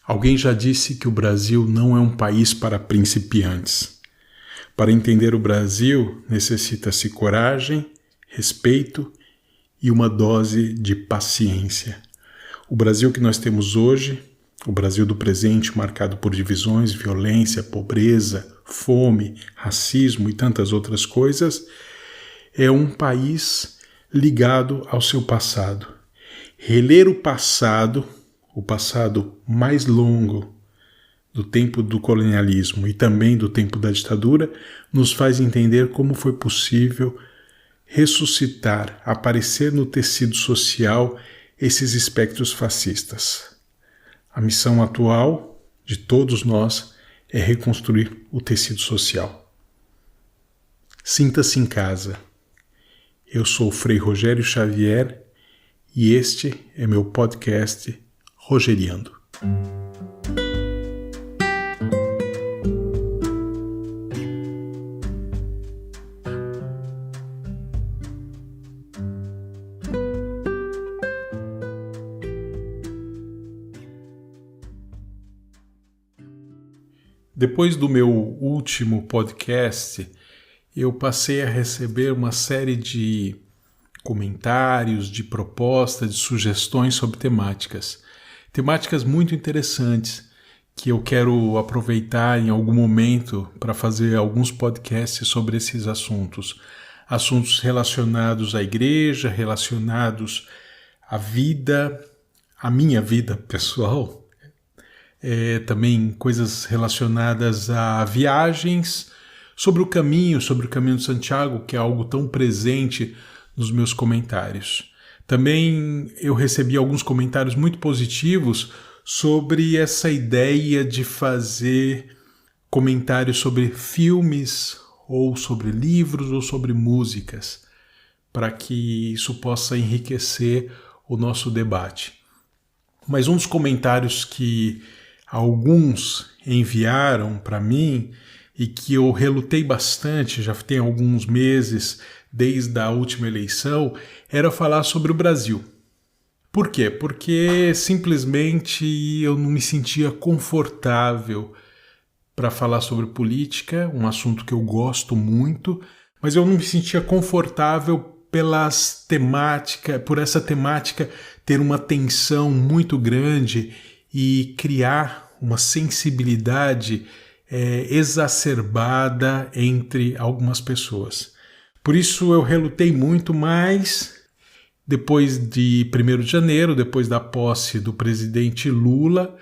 Alguém já disse que o Brasil não é um país para principiantes. Para entender o Brasil, necessita-se coragem, respeito e uma dose de paciência. O Brasil que nós temos hoje, o Brasil do presente marcado por divisões, violência, pobreza, fome, racismo e tantas outras coisas, é um país ligado ao seu passado. Reler o passado mais longo do tempo do colonialismo e também do tempo da ditadura, nos faz entender como foi possível ressuscitar, aparecer no tecido social esses espectros fascistas. A missão atual de todos nós é reconstruir o tecido social. Sinta-se em casa. Eu sou o Frei Rogério Xavier e este é meu podcast Rogeriando. Depois do meu último podcast, eu passei a receber uma série de comentários, de propostas, de sugestões sobre temáticas. Temáticas muito interessantes que eu quero aproveitar em algum momento para fazer alguns podcasts sobre esses assuntos. Assuntos relacionados à igreja, relacionados à vida, à minha vida pessoal. Também coisas relacionadas a viagens, sobre o caminho de Santiago, que é algo tão presente nos meus comentários. Também eu recebi alguns comentários muito positivos sobre essa ideia de fazer comentários sobre filmes, ou sobre livros, ou sobre músicas, para que isso possa enriquecer o nosso debate. Mas um dos comentários que alguns enviaram para mim e que eu relutei bastante, já tem alguns meses desde a última eleição, era falar sobre o Brasil. Por quê? Porque simplesmente eu não me sentia confortável para falar sobre política, um assunto que eu gosto muito, mas eu não me sentia confortável por essa temática ter uma tensão muito grande e criar uma sensibilidade exacerbada entre algumas pessoas. Por isso eu relutei muito, mas depois de 1º de janeiro, depois da posse do presidente Lula,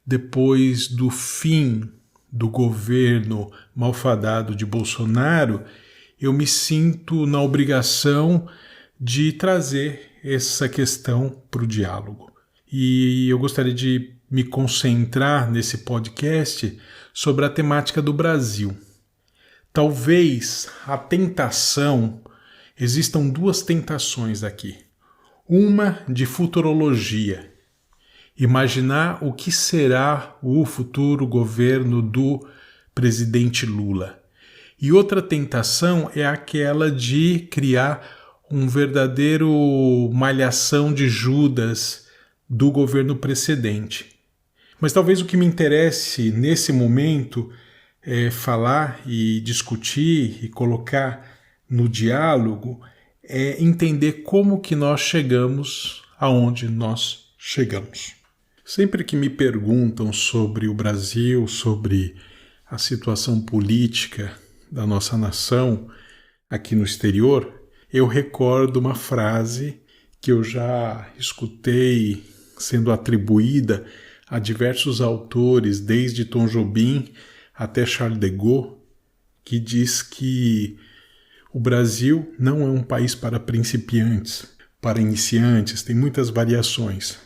depois do fim do governo malfadado de Bolsonaro, eu me sinto na obrigação de trazer essa questão para o diálogo. E eu gostaria de me concentrar nesse podcast sobre a temática do Brasil. Talvez existam duas tentações aqui. Uma de futurologia, imaginar o que será o futuro governo do presidente Lula. E outra tentação é aquela de criar um verdadeiro malhação de Judas do governo precedente. Mas talvez o que me interesse nesse momento é falar e discutir e colocar no diálogo, é entender como que nós chegamos aonde nós chegamos. Sempre que me perguntam sobre o Brasil, sobre a situação política da nossa nação aqui no exterior, eu recordo uma frase que eu já escutei sendo atribuída a diversos autores, desde Tom Jobim até Charles de Gaulle, que diz que o Brasil não é um país para principiantes, para iniciantes, tem muitas variações.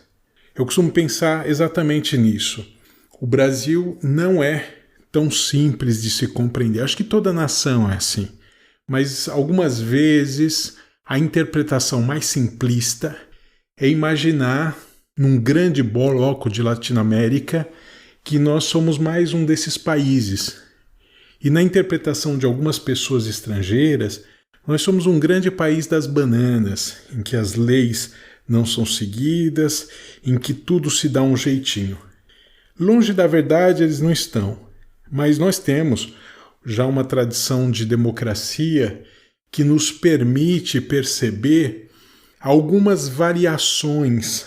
Eu costumo pensar exatamente nisso. O Brasil não é tão simples de se compreender. Acho que toda nação é assim. Mas algumas vezes a interpretação mais simplista é imaginar num grande bloco de Latinoamérica que nós somos mais um desses países. E na interpretação de algumas pessoas estrangeiras, nós somos um grande país das bananas, em que as leis não são seguidas, em que tudo se dá um jeitinho. Longe da verdade eles não estão, mas nós temos já uma tradição de democracia que nos permite perceber algumas variações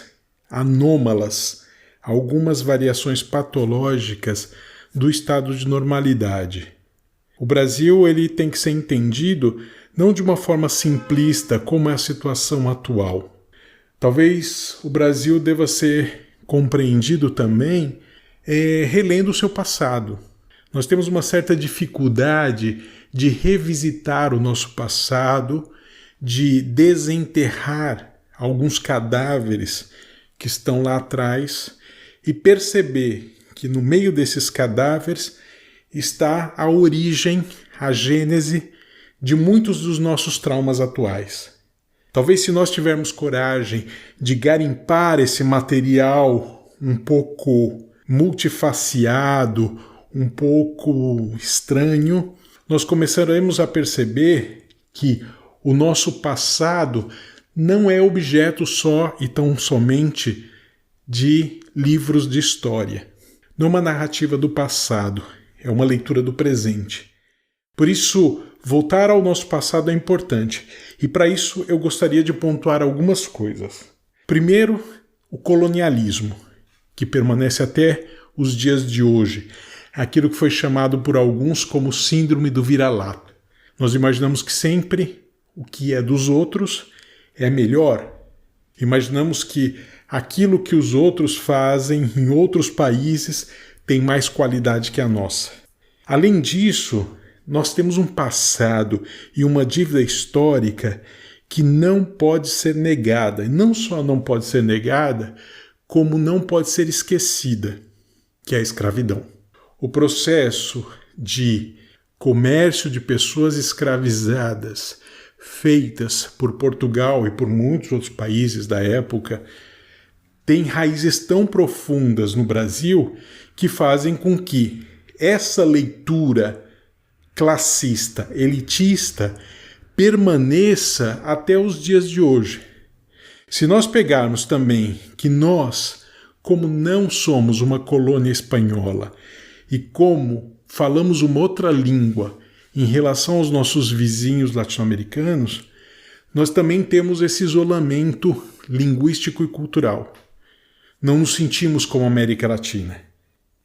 anômalas, algumas variações patológicas do estado de normalidade. O Brasil ele tem que ser entendido não de uma forma simplista como é a situação atual. Talvez o Brasil deva ser compreendido também relendo o seu passado. Nós temos uma certa dificuldade de revisitar o nosso passado, de desenterrar alguns cadáveres que estão lá atrás e perceber que no meio desses cadáveres está a origem, a gênese de muitos dos nossos traumas atuais. Talvez se nós tivermos coragem de garimpar esse material um pouco multifaciado, um pouco estranho, nós começaremos a perceber que o nosso passado não é objeto só e tão somente de livros de história. Não é uma narrativa do passado, é uma leitura do presente. Por isso, voltar ao nosso passado é importante. E para isso eu gostaria de pontuar algumas coisas. Primeiro, o colonialismo, que permanece até os dias de hoje. Aquilo que foi chamado por alguns como síndrome do vira-lata. Nós imaginamos que sempre o que é dos outros é melhor. Imaginamos que aquilo que os outros fazem em outros países tem mais qualidade que a nossa. Além disso, nós temos um passado e uma dívida histórica que não pode ser negada. E não só não pode ser negada, como não pode ser esquecida, que é a escravidão. O processo de comércio de pessoas escravizadas feitas por Portugal e por muitos outros países da época tem raízes tão profundas no Brasil que fazem com que essa leitura classista, elitista, permaneça até os dias de hoje. Se nós pegarmos também que nós, como não somos uma colônia espanhola e como falamos uma outra língua em relação aos nossos vizinhos latino-americanos, nós também temos esse isolamento linguístico e cultural. Não nos sentimos como América Latina.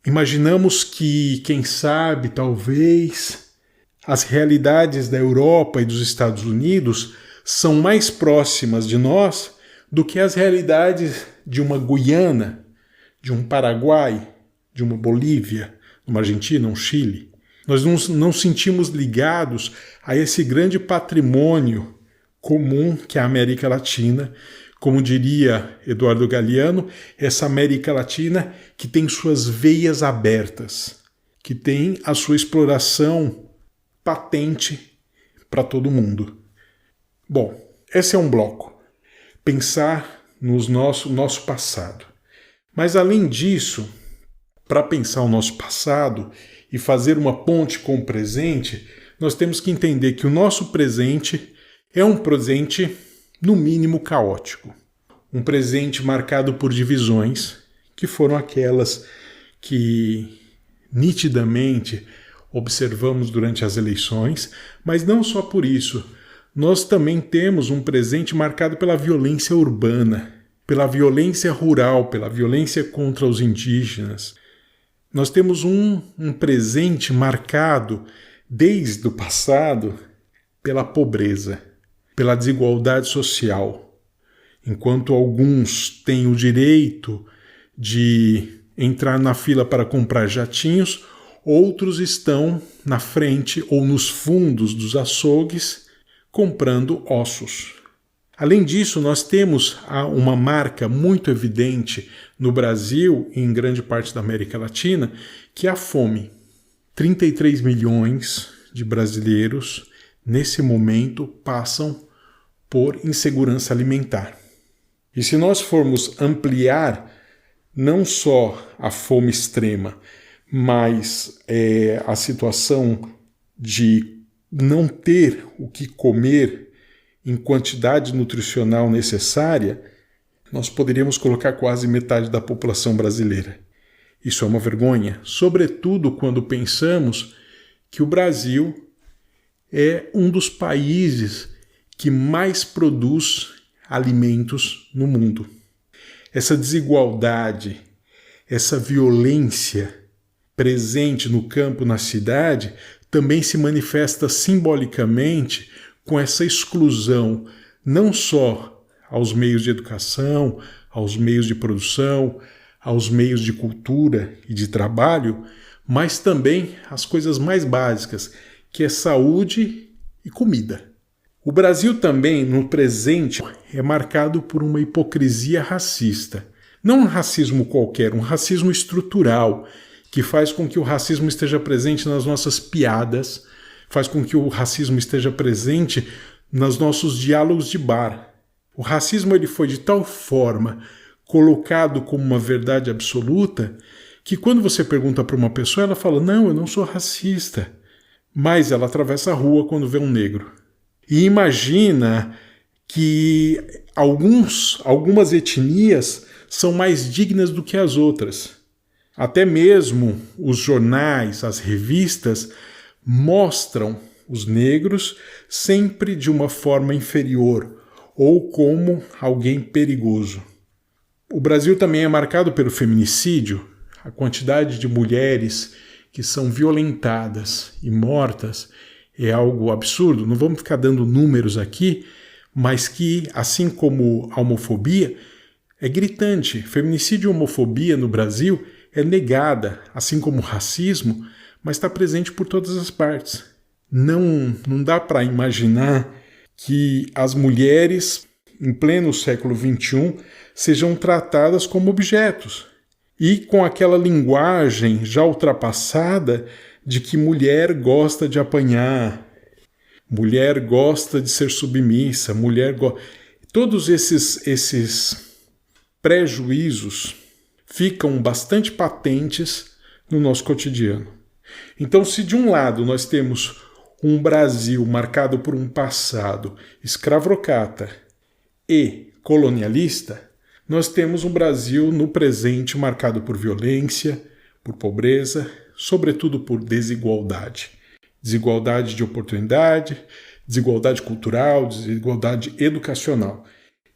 Imaginamos que, quem sabe, talvez, as realidades da Europa e dos Estados Unidos são mais próximas de nós do que as realidades de uma Guiana, de um Paraguai, de uma Bolívia, uma Argentina, um Chile. Nós não sentimos ligados a esse grande patrimônio comum que é a América Latina, como diria Eduardo Galeano, essa América Latina que tem suas veias abertas, que tem a sua exploração patente para todo mundo. Bom, esse é um bloco. Pensar no nosso passado. Mas além disso, para pensar o nosso passado e fazer uma ponte com o presente, nós temos que entender que o nosso presente é um presente, no mínimo, caótico. Um presente marcado por divisões, que foram aquelas que nitidamente observamos durante as eleições, mas não só por isso. Nós também temos um presente marcado pela violência urbana, pela violência rural, pela violência contra os indígenas. Nós temos um presente marcado, desde o passado, pela pobreza, pela desigualdade social. Enquanto alguns têm o direito de entrar na fila para comprar jatinhos, outros estão na frente ou nos fundos dos açougues comprando ossos. Além disso, nós temos uma marca muito evidente no Brasil e em grande parte da América Latina, que é a fome. 33 milhões de brasileiros, nesse momento, passam por insegurança alimentar. E se nós formos ampliar não só a fome extrema, mas a situação de não ter o que comer em quantidade nutricional necessária, nós poderíamos colocar quase metade da população brasileira. Isso é uma vergonha, sobretudo quando pensamos que o Brasil é um dos países que mais produz alimentos no mundo. Essa desigualdade, essa violência presente no campo, na cidade, também se manifesta simbolicamente com essa exclusão, não só aos meios de educação, aos meios de produção, aos meios de cultura e de trabalho, mas também às coisas mais básicas, que é saúde e comida. O Brasil também, no presente, é marcado por uma hipocrisia racista. Não um racismo qualquer, um racismo estrutural, que faz com que o racismo esteja presente nas nossas piadas, faz com que o racismo esteja presente nos nossos diálogos de bar. O racismo ele foi de tal forma colocado como uma verdade absoluta que quando você pergunta para uma pessoa, ela fala, não, eu não sou racista. Mas ela atravessa a rua quando vê um negro. E imagina que algumas etnias são mais dignas do que as outras. Até mesmo os jornais, as revistas, mostram os negros sempre de uma forma inferior ou como alguém perigoso. O Brasil também é marcado pelo feminicídio. A quantidade de mulheres que são violentadas e mortas é algo absurdo. Não vamos ficar dando números aqui, mas que, assim como a homofobia, é gritante. Feminicídio e homofobia no Brasil é negada, assim como o racismo, mas está presente por todas as partes. Não dá para imaginar que as mulheres, em pleno século XXI, sejam tratadas como objetos. E com aquela linguagem já ultrapassada de que mulher gosta de apanhar, mulher gosta de ser submissa, todos esses prejuízos ficam bastante patentes no nosso cotidiano. Então, se de um lado nós temos um Brasil marcado por um passado escravocrata e colonialista, nós temos um Brasil no presente marcado por violência, por pobreza, sobretudo por desigualdade. Desigualdade de oportunidade, desigualdade cultural, desigualdade educacional.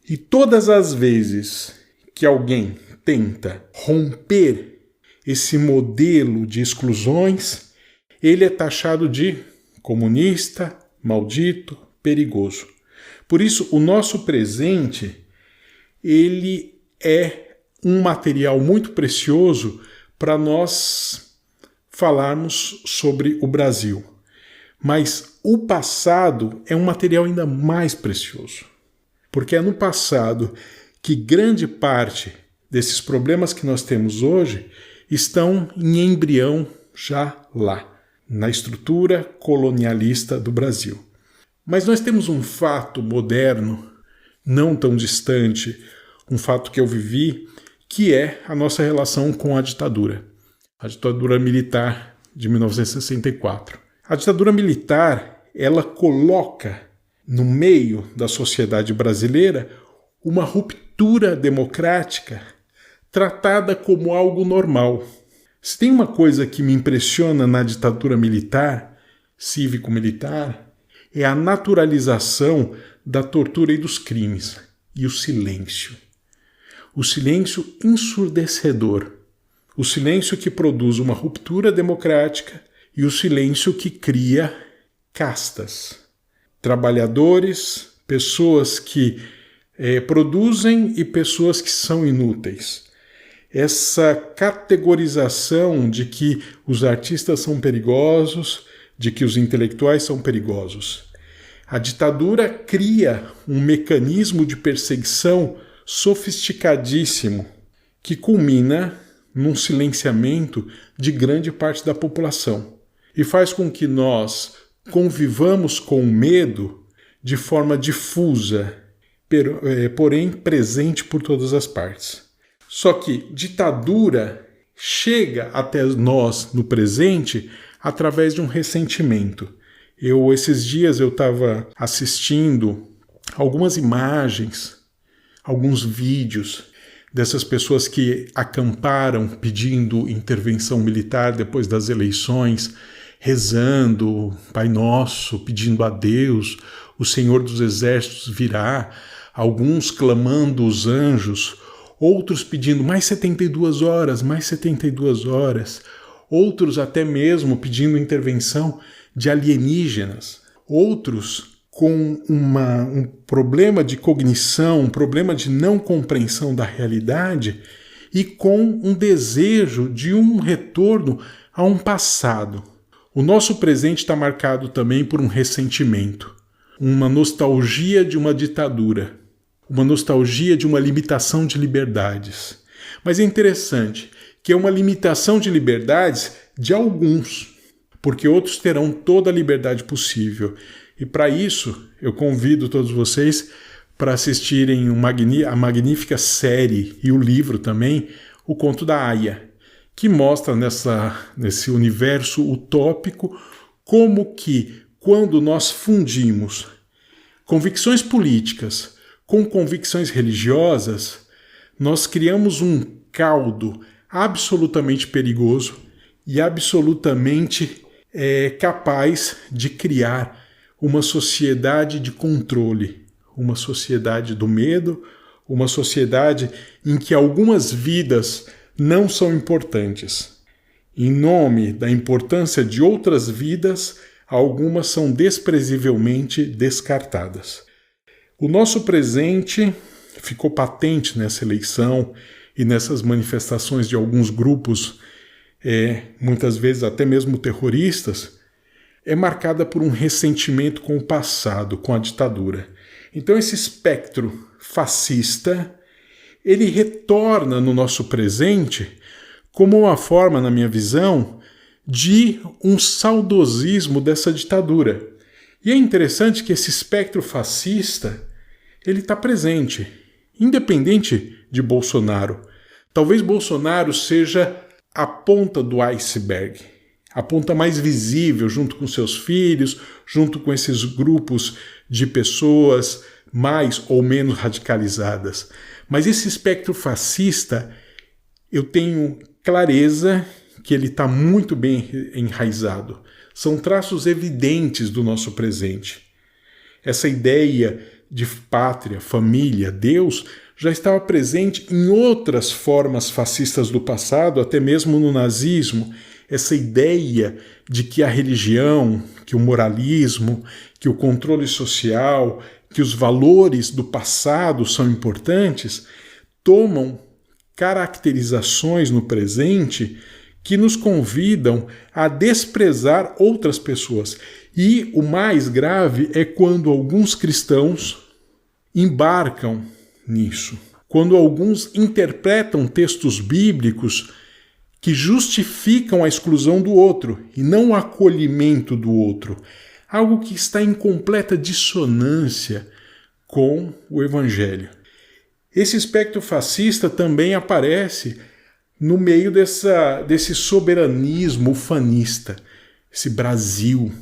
E todas as vezes que alguém tenta romper esse modelo de exclusões, ele é taxado de comunista, maldito, perigoso. Por isso, o nosso presente ele é um material muito precioso para nós falarmos sobre o Brasil. Mas o passado é um material ainda mais precioso, porque é no passado que grande parte desses problemas que nós temos hoje estão em embrião já lá, na estrutura colonialista do Brasil. Mas nós temos um fato moderno, não tão distante, um fato que eu vivi, que é a nossa relação com a ditadura militar de 1964. A ditadura militar, ela coloca no meio da sociedade brasileira uma ruptura democrática tratada como algo normal. Se tem uma coisa que me impressiona na ditadura militar, cívico-militar, é a naturalização da tortura e dos crimes, e o silêncio. O silêncio ensurdecedor. O silêncio que produz uma ruptura democrática e o silêncio que cria castas. Trabalhadores, pessoas que produzem e pessoas que são inúteis. Essa categorização de que os artistas são perigosos, de que os intelectuais são perigosos. A ditadura cria um mecanismo de perseguição sofisticadíssimo que culmina num silenciamento de grande parte da população e faz com que nós convivamos com o medo de forma difusa, porém presente por todas as partes. Só que ditadura chega até nós no presente através de um ressentimento. Esses dias eu estava assistindo algumas imagens, alguns vídeos dessas pessoas que acamparam pedindo intervenção militar depois das eleições, rezando, Pai Nosso, pedindo a Deus, o Senhor dos Exércitos virá, alguns clamando os anjos, outros pedindo mais 72 horas, mais 72 horas, outros até mesmo pedindo intervenção de alienígenas, outros com um problema de cognição, um problema de não compreensão da realidade e com um desejo de um retorno a um passado. O nosso presente está marcado também por um ressentimento, uma nostalgia de uma ditadura, uma nostalgia de uma limitação de liberdades. Mas é interessante que é uma limitação de liberdades de alguns, porque outros terão toda a liberdade possível. E para isso, eu convido todos vocês para assistirem a magnífica série e o livro também, O Conto da Aia, que mostra nesse universo utópico como que, quando nós fundimos convicções políticas com convicções religiosas, nós criamos um caldo absolutamente perigoso e absolutamente capaz de criar uma sociedade de controle, uma sociedade do medo, uma sociedade em que algumas vidas não são importantes. Em nome da importância de outras vidas, algumas são desprezivelmente descartadas. O nosso presente ficou patente nessa eleição e nessas manifestações de alguns grupos, muitas vezes até mesmo terroristas, é marcada por um ressentimento com o passado, com a ditadura. Então esse espectro fascista, ele retorna no nosso presente como uma forma, na minha visão, de um saudosismo dessa ditadura. E é interessante que esse espectro fascista, ele está presente, independente de Bolsonaro. Talvez Bolsonaro seja a ponta do iceberg, a ponta mais visível, junto com seus filhos, junto com esses grupos de pessoas mais ou menos radicalizadas. Mas esse espectro fascista, eu tenho clareza que ele está muito bem enraizado. São traços evidentes do nosso presente. Essa ideia de pátria, família, Deus, já estava presente em outras formas fascistas do passado, até mesmo no nazismo. Essa ideia de que a religião, que o moralismo, que o controle social, que os valores do passado são importantes, tomam caracterizações no presente que nos convidam a desprezar outras pessoas. E o mais grave é quando alguns cristãos embarcam nisso, quando alguns interpretam textos bíblicos que justificam a exclusão do outro e não o acolhimento do outro, algo que está em completa dissonância com o Evangelho. Esse espectro fascista também aparece no meio desse soberanismo ufanista, esse Brasil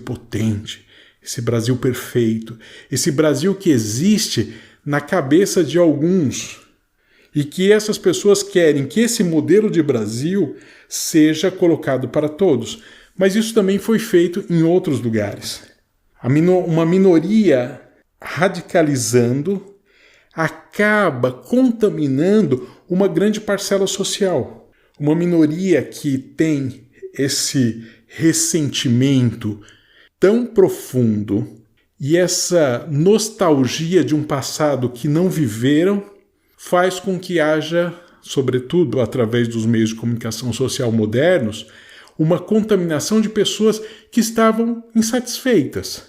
potente, esse Brasil perfeito, esse Brasil que existe na cabeça de alguns e que essas pessoas querem que esse modelo de Brasil seja colocado para todos. Mas isso também foi feito em outros lugares. Uma minoria radicalizando acaba contaminando uma grande parcela social. Uma minoria que tem esse ressentimento tão profundo e essa nostalgia de um passado que não viveram faz com que haja, sobretudo através dos meios de comunicação social modernos, uma contaminação de pessoas que estavam insatisfeitas.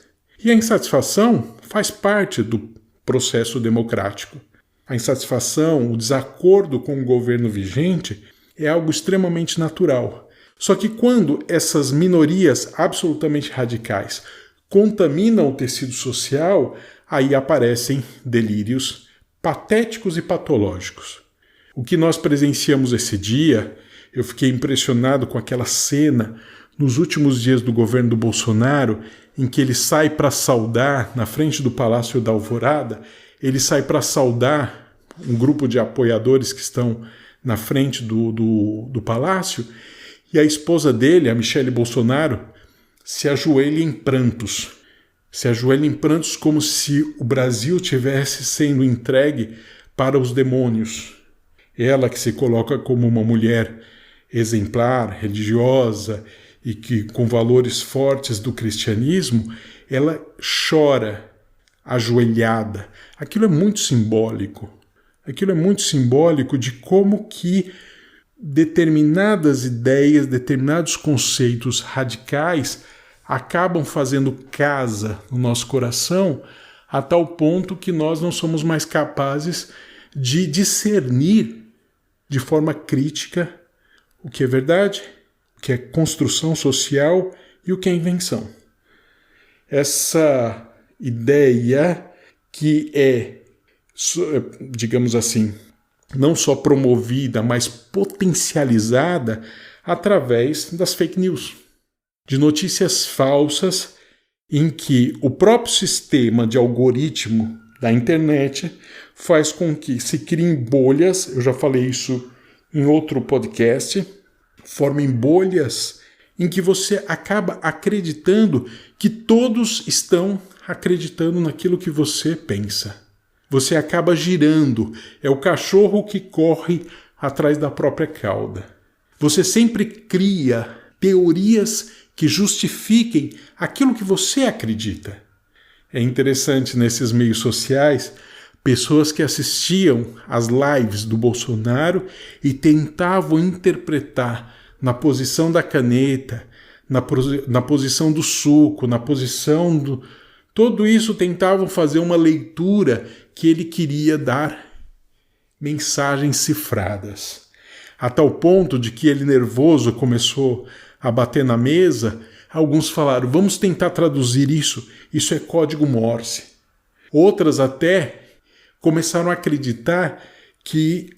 E a insatisfação faz parte do processo democrático. A insatisfação, o desacordo com o governo vigente é algo extremamente natural. Só que quando essas minorias absolutamente radicais contaminam o tecido social, aí aparecem delírios patéticos e patológicos. O que nós presenciamos esse dia, eu fiquei impressionado com aquela cena nos últimos dias do governo do Bolsonaro, em que ele sai para saudar, na frente do Palácio da Alvorada, ele sai para saudar um grupo de apoiadores que estão na frente do palácio, e a esposa dele, a Michelle Bolsonaro, se ajoelha em prantos. Se ajoelha em prantos como se o Brasil tivesse sendo entregue para os demônios. Ela que se coloca como uma mulher exemplar, religiosa e que com valores fortes do cristianismo, ela chora ajoelhada. Aquilo é muito simbólico. Aquilo é muito simbólico de como que determinadas ideias, determinados conceitos radicais acabam fazendo casa no nosso coração a tal ponto que nós não somos mais capazes de discernir de forma crítica o que é verdade, o que é construção social e o que é invenção. Essa ideia que é, digamos assim, não só promovida, mas potencializada através das fake news, de notícias falsas em que o próprio sistema de algoritmo da internet faz com que se criem bolhas, eu já falei isso em outro podcast, formem bolhas em que você acaba acreditando que todos estão acreditando naquilo que você pensa. Você acaba girando, é o cachorro que corre atrás da própria cauda. Você sempre cria teorias que justifiquem aquilo que você acredita. É interessante nesses meios sociais, pessoas que assistiam às lives do Bolsonaro e tentavam interpretar na posição da caneta, na posição do suco, na posição do... Tudo isso tentavam fazer uma leitura que ele queria dar mensagens cifradas. A tal ponto de que ele, nervoso, começou a bater na mesa. Alguns falaram, vamos tentar traduzir isso é código Morse. Outras até começaram a acreditar que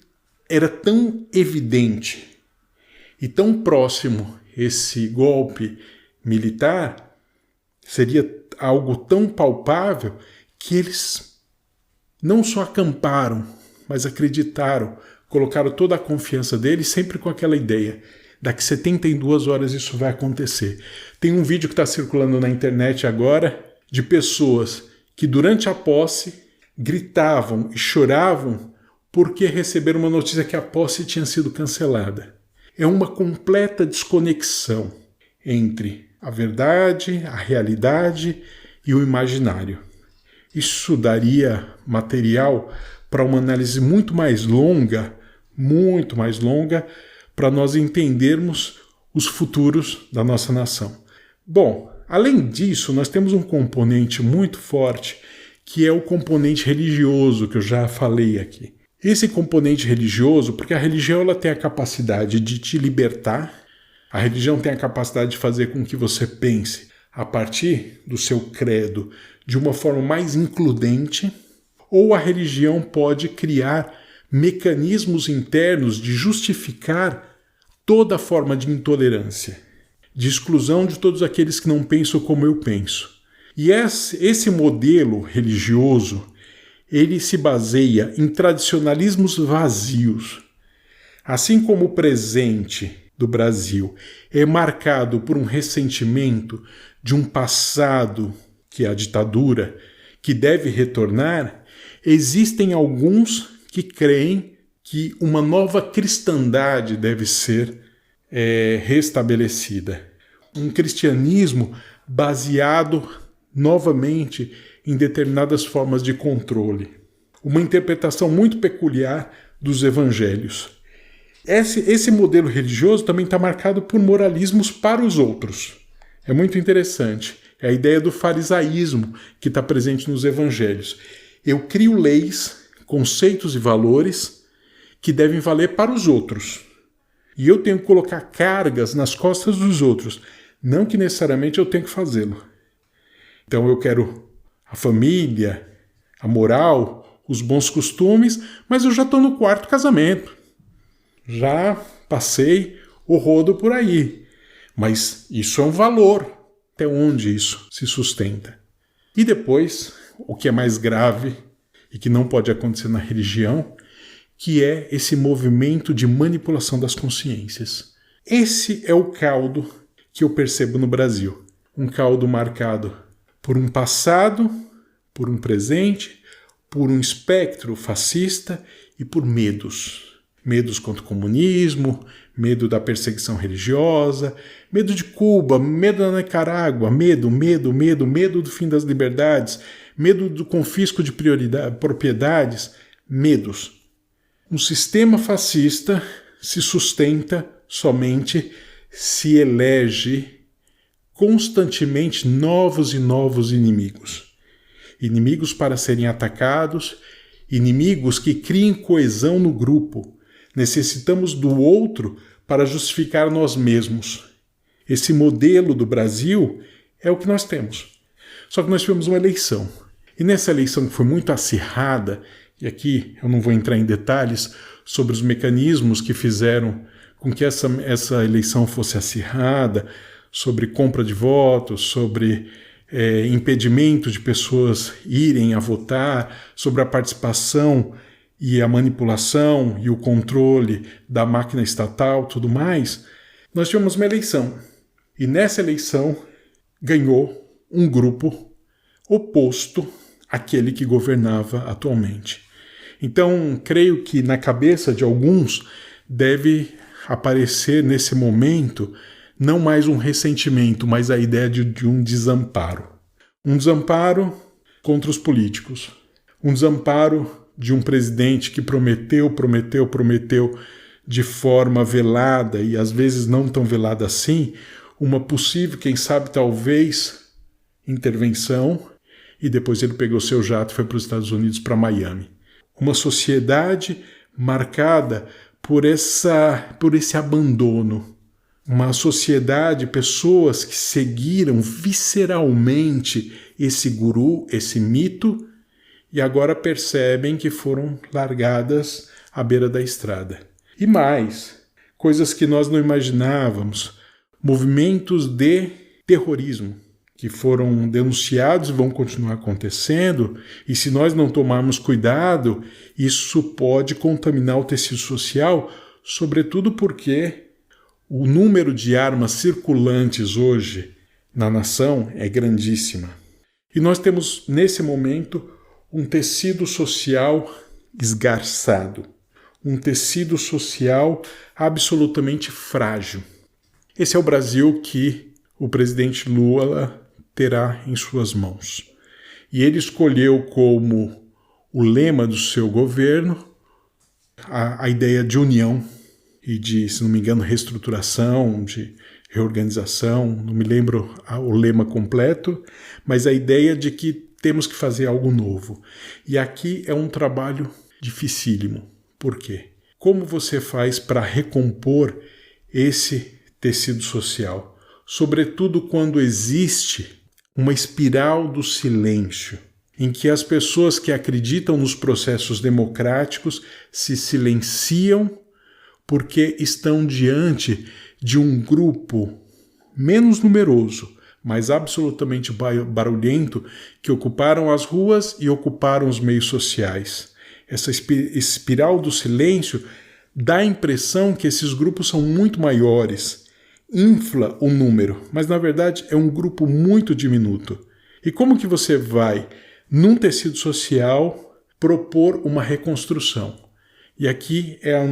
era tão evidente e tão próximo esse golpe militar, seria algo tão palpável que eles não só acamparam, mas acreditaram, colocaram toda a confiança deles sempre com aquela ideia. Daqui 72 horas isso vai acontecer. Tem um vídeo que está circulando na internet agora de pessoas que durante a posse gritavam e choravam porque receberam uma notícia que a posse tinha sido cancelada. É uma completa desconexão entre a verdade, a realidade e o imaginário. Isso daria material para uma análise muito mais longa, para nós entendermos os futuros da nossa nação. Bom, além disso, nós temos um componente muito forte, que é o componente religioso, que eu já falei aqui. Esse componente religioso, porque a religião ela tem a capacidade de te libertar, a religião tem a capacidade de fazer com que você pense a partir do seu credo de uma forma mais includente, ou a religião pode criar mecanismos internos de justificar toda forma de intolerância, de exclusão de todos aqueles que não pensam como eu penso. E esse modelo religioso, ele se baseia em tradicionalismos vazios. Assim como o presente do Brasil é marcado por um ressentimento de um passado, que é a ditadura, que deve retornar, existem alguns que creem que uma nova cristandade deve ser restabelecida. Um cristianismo baseado novamente em determinadas formas de controle. Uma interpretação muito peculiar dos evangelhos. Esse modelo religioso também está marcado por moralismos para os outros. É muito interessante. É a ideia do farisaísmo que está presente nos evangelhos. Eu crio leis, conceitos e valores que devem valer para os outros. E eu tenho que colocar cargas nas costas dos outros. Não que necessariamente eu tenho que fazê-lo. Então eu quero a família, a moral, os bons costumes, mas eu já estou no quarto casamento. Já passei o rodo por aí. Mas isso é um valor. Até onde isso se sustenta? E depois, o que é mais grave e que não pode acontecer na religião, que é esse movimento de manipulação das consciências. Esse é o caldo que eu percebo no Brasil. Um caldo marcado por um passado, por um presente, por um espectro fascista e por medos. Medos contra o comunismo, medo da perseguição religiosa, medo de Cuba, medo da Nicarágua, medo do fim das liberdades, medo do confisco de propriedades, medos. Um sistema fascista se sustenta somente se elege constantemente novos e novos inimigos. Inimigos para serem atacados, inimigos que criem coesão no grupo. Necessitamos do outro para justificar nós mesmos. Esse modelo do Brasil é o que nós temos. Só que nós tivemos uma eleição. E nessa eleição que foi muito acirrada, e aqui eu não vou entrar em detalhes sobre os mecanismos que fizeram com que essa eleição fosse acirrada, sobre compra de votos, sobre impedimento de pessoas irem a votar, sobre a participação e a manipulação e o controle da máquina estatal, tudo mais, nós tivemos uma eleição. E nessa eleição ganhou um grupo oposto àquele que governava atualmente. Então, creio que na cabeça de alguns deve aparecer nesse momento não mais um ressentimento, mas a ideia de um desamparo. Um desamparo contra os políticos. Um desamparo de um presidente que prometeu de forma velada e às vezes não tão velada assim, uma possível, quem sabe talvez, intervenção, e depois ele pegou seu jato e foi para os Estados Unidos, para Miami. Uma sociedade marcada por esse abandono. Uma sociedade, pessoas que seguiram visceralmente esse guru, esse mito, e agora percebem que foram largadas à beira da estrada. E mais, coisas que nós não imaginávamos, movimentos de terrorismo que foram denunciados e vão continuar acontecendo, e se nós não tomarmos cuidado, isso pode contaminar o tecido social, sobretudo porque o número de armas circulantes hoje na nação é grandíssima. E nós temos, nesse momento, um tecido social esgarçado, um tecido social absolutamente frágil. Esse é o Brasil que o presidente Lula terá em suas mãos. E ele escolheu como o lema do seu governo a ideia de união e de, se não me engano, reestruturação, de reorganização, não me lembro o lema completo, mas a ideia de que temos que fazer algo novo. E aqui é um trabalho dificílimo. Por quê? Como você faz para recompor esse tecido social? Sobretudo quando existe uma espiral do silêncio, em que as pessoas que acreditam nos processos democráticos se silenciam porque estão diante de um grupo menos numeroso, mas absolutamente barulhento, que ocuparam as ruas e ocuparam os meios sociais. Essa espiral do silêncio dá a impressão que esses grupos são muito maiores, infla o número, mas na verdade é um grupo muito diminuto. E como que você vai, num tecido social, propor uma reconstrução? E aqui é a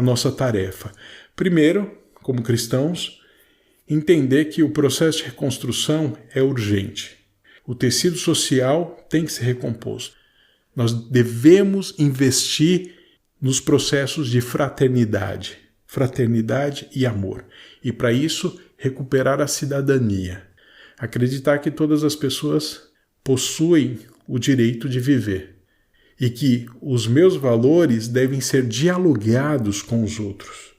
nossa tarefa. Primeiro, como cristãos, entender que o processo de reconstrução é urgente. O tecido social tem que ser recomposto. Nós devemos investir nos processos de fraternidade e amor. E para isso, recuperar a cidadania. Acreditar que todas as pessoas possuem o direito de viver e que os meus valores devem ser dialogados com os outros.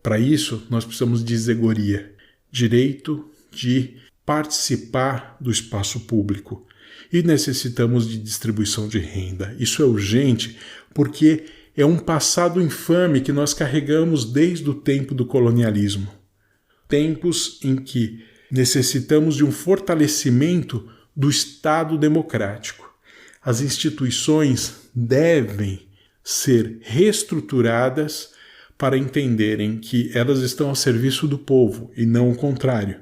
Para isso, nós precisamos de isegoria, direito de participar do espaço público. E necessitamos de distribuição de renda. Isso é urgente porque é um passado infame que nós carregamos desde o tempo do colonialismo. Tempos em que necessitamos de um fortalecimento do Estado democrático. As instituições devem ser reestruturadas para entenderem que elas estão a serviço do povo e não o contrário.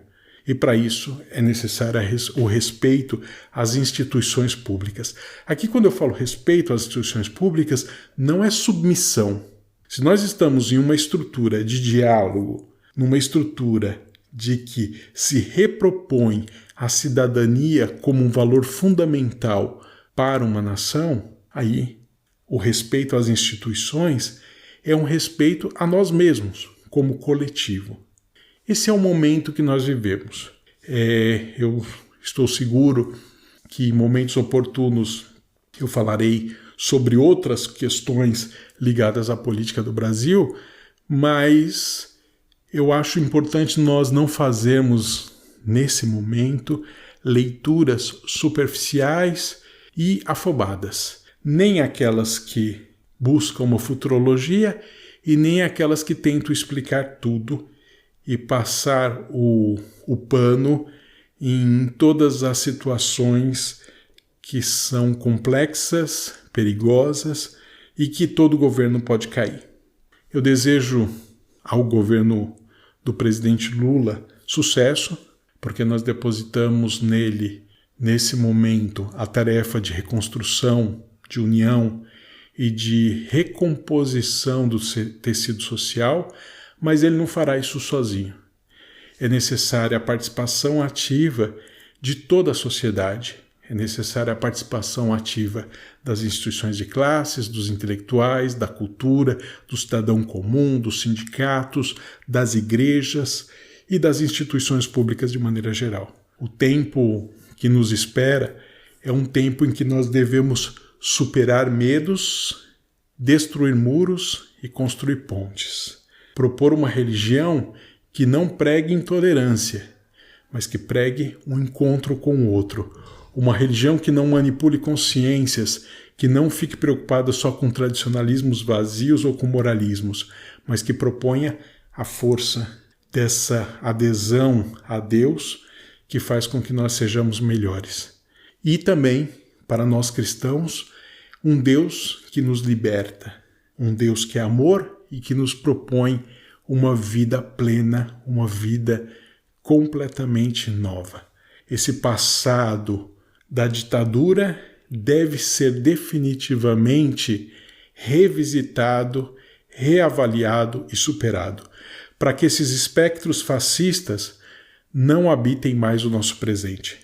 E para isso é necessário o respeito às instituições públicas. Aqui, quando eu falo respeito às instituições públicas, não é submissão. Se nós estamos em uma estrutura de diálogo, numa estrutura de que se repropõe a cidadania como um valor fundamental para uma nação, aí o respeito às instituições é um respeito a nós mesmos, como coletivo. Esse é o momento que nós vivemos. Eu estou seguro que em momentos oportunos eu falarei sobre outras questões ligadas à política do Brasil, mas eu acho importante nós não fazermos, nesse momento, leituras superficiais e afobadas, nem aquelas que buscam uma futurologia e nem aquelas que tentam explicar tudo e passar o pano em todas as situações que são complexas, perigosas e que todo governo pode cair. Eu desejo ao governo do presidente Lula sucesso, porque nós depositamos nele, nesse momento, a tarefa de reconstrução, de união e de recomposição do tecido social, mas ele não fará isso sozinho. É necessária a participação ativa de toda a sociedade, é necessária a participação ativa das instituições de classes, dos intelectuais, da cultura, do cidadão comum, dos sindicatos, das igrejas e das instituições públicas de maneira geral. O tempo que nos espera é um tempo em que nós devemos superar medos, destruir muros e construir pontes. Propor uma religião que não pregue intolerância, mas que pregue um encontro com o outro. Uma religião que não manipule consciências, que não fique preocupada só com tradicionalismos vazios ou com moralismos, mas que proponha a força dessa adesão a Deus que faz com que nós sejamos melhores. E também, para nós cristãos, um Deus que nos liberta, um Deus que é amor e que nos propõe uma vida plena, uma vida completamente nova. Esse passado da ditadura deve ser definitivamente revisitado, reavaliado e superado, para que esses espectros fascistas não habitem mais o nosso presente,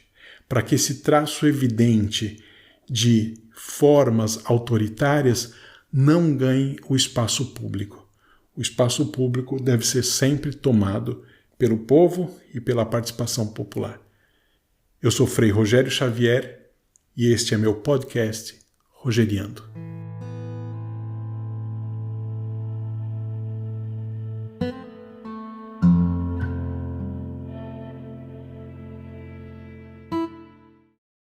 para que esse traço evidente de formas autoritárias não ganhe o espaço público. O espaço público deve ser sempre tomado pelo povo e pela participação popular. Eu sou Frei Rogério Xavier e este é meu podcast Rogeriando.